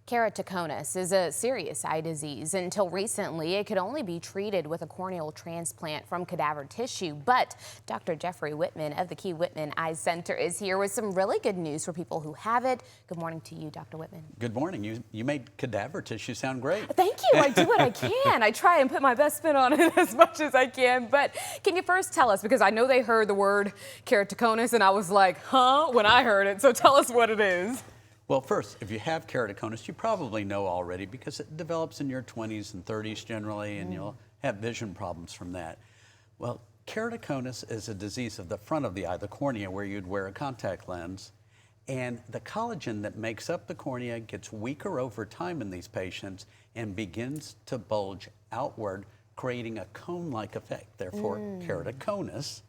Keratoconus is a serious eye disease. Until recently, it could only be treated with a corneal transplant from cadaver tissue. But Dr. Jeffrey Whitman of the Key-Whitman Eye Center is here with some really good news for people who have it. Good morning to you, Dr. Whitman. Good morning. You made cadaver tissue sound great. Thank you. I do what I can. I try and put my best spin on it as much as I can. But can you first tell us, because I know they heard the word keratoconus and I was like, huh, when I heard it. So tell us what it is. Well, first, if you have keratoconus, you probably know already because it develops in your 20s and 30s generally, and you'll have vision problems from that. Well, keratoconus is a disease of the front of the eye, the cornea, where you'd wear a contact lens. And the collagen that makes up the cornea gets weaker over time in these patients and begins to bulge outward, creating a cone-like effect, therefore keratoconus.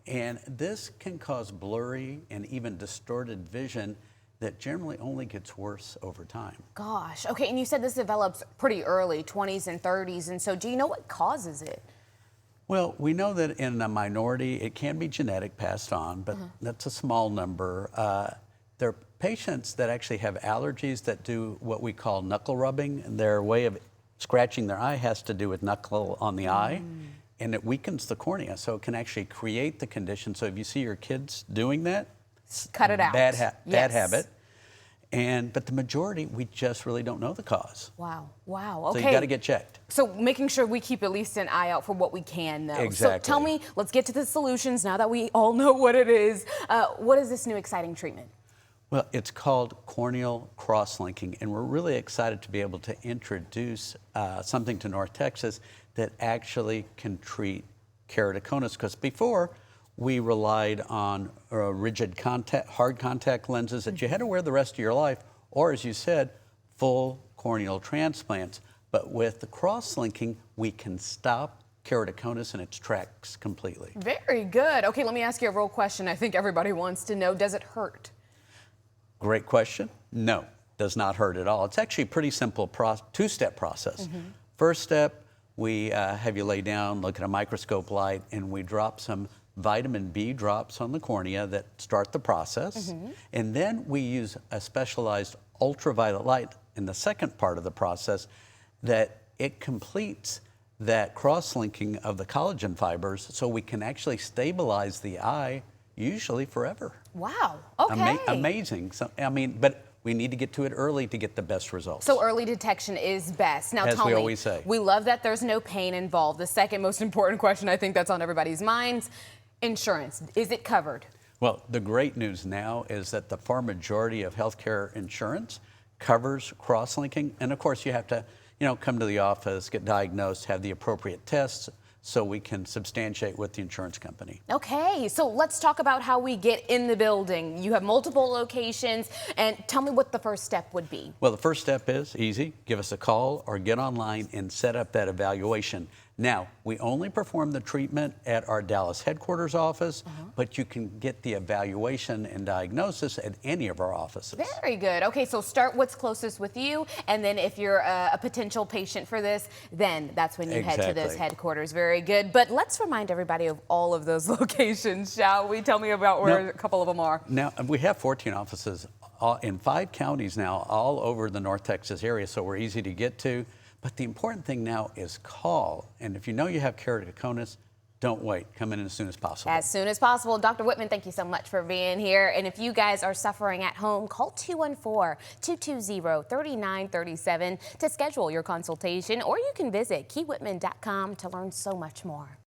And this can cause blurry and even distorted vision that generally only gets worse over time. Gosh, okay, and you said this develops pretty early, 20s and 30s, and so do you know what causes it? Well, we know that in a minority, it can be genetic, passed on, but that's a small number. There are patients that actually have allergies that do what we call knuckle rubbing, and their way of scratching their eye has to do with knuckle on the eye, and it weakens the cornea, so it can actually create the condition. So if you see your kids doing that, cut it out. Bad habit. But the majority, we just really don't know the cause. Wow, okay. So you got to get checked. So making sure we keep at least an eye out for what we can, though. Exactly. So tell me, let's get to the solutions now that we all know what it is. What is this new exciting treatment? Well, it's called corneal cross-linking, and we're really excited to be able to introduce something to North Texas that actually can treat keratoconus, because before, we relied on rigid hard contact lenses that you had to wear the rest of your life, or as you said, full corneal transplants. But with the cross-linking, we can stop keratoconus in its tracks completely. Very good. Okay, let me ask you a real question I think everybody wants to know. Does it hurt? Great question. No, does not hurt at all. It's actually a pretty simple two-step process. First step, we have you lay down, look at a microscope light, and we drop some vitamin B drops on the cornea that start the process. And then we use a specialized ultraviolet light in the second part of the process that it completes that cross-linking of the collagen fibers so we can actually stabilize the eye usually forever. Wow, okay. Amazing. So, but we need to get to it early to get the best results. So early detection is best. Now as we always say. We love that there's no pain involved. The second most important question I think that's on everybody's minds, insurance, is it covered? Well, the great news now is that the far majority of healthcare insurance covers cross-linking. And of course you have to, come to the office, get diagnosed, have the appropriate tests, so we can substantiate with the insurance company. Okay, so let's talk about how we get in the building. You have multiple locations, and tell me what the first step would be. Well, the first step is easy. Give us a call or get online and set up that evaluation. Now, we only perform the treatment at our Dallas headquarters office, but you can get the evaluation and diagnosis at any of our offices. Very good. Okay, so start what's closest with you, and then if you're a potential patient for this, then that's when you head to those headquarters. Very good. But let's remind everybody of all of those locations, shall we? Tell me about where a couple of them are. Now, we have 14 offices in 5 counties now, all over the North Texas area, so we're easy to get to. But the important thing now is call. And if you know you have keratoconus, don't wait. Come in as soon as possible. As soon as possible. Dr. Whitman, thank you so much for being here. And if you guys are suffering at home, call 214-220-3937 to schedule your consultation, or you can visit keywhitman.com to learn so much more.